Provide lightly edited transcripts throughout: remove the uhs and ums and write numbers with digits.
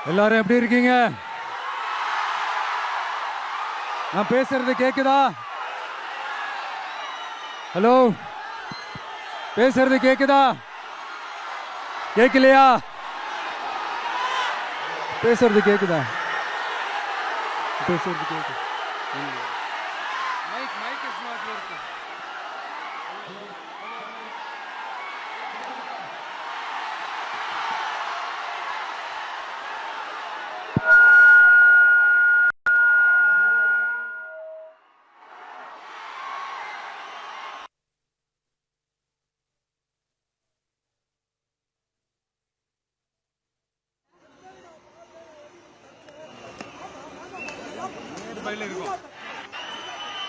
எல்லாரும் எப்படி இருக்கீங்க? நான் பேசுறது கேக்குதா? ஹலோ, பேசுறது கேக்குதா? கேக்கலையா? பேசுறது கேக்குதா? பேசுறது கேக்குது. Mic is not working.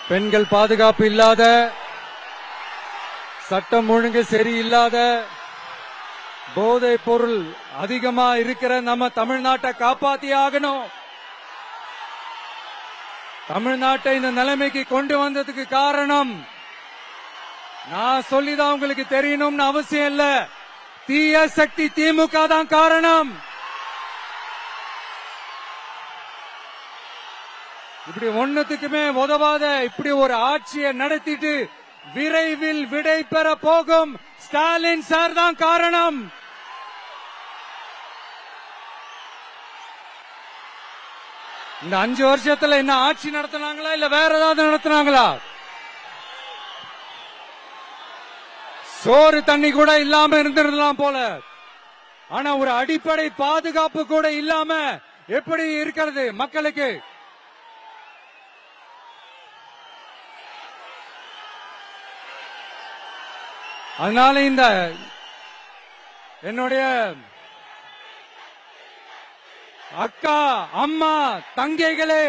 பெண்கள் பாதுகாப்பு இல்லாத, சட்டம் ஒழுங்கு சரியில்லாத, போதை பொருள் அதிகமா இருக்கிற நம்ம தமிழ்நாட்டை காப்பாத்தி ஆகணும். தமிழ்நாட்டை இந்த நிலைமைக்கு கொண்டு வந்ததுக்கு காரணம் நான் சொல்லிதான் உங்களுக்கு தெரியணும்னு அவசியம் இல்ல. தீய சக்தி திமுக தான் காரணம். இப்படி ஒண்ணுத்துக்குமே உதவாத இப்படி ஒரு ஆட்சியை நடத்திட்டு விரைவில் விடை பெற போகும் ஸ்டாலின் சார் தான் காரணம். இந்த 5 வருஷத்துல என்ன ஆட்சி நடத்தினாங்களா இல்ல வேற ஏதாவது நடத்தினாங்களா? சோறு தண்ணி கூட இல்லாம இருந்திருக்கலாம் போல. ஆனா ஒரு அடிப்படை பாதுகாப்பு கூட இல்லாம எப்படி இருக்கிறது மக்களுக்கு? அதனால இந்த என்னுடைய அக்கா, அம்மா, தங்கைகளே,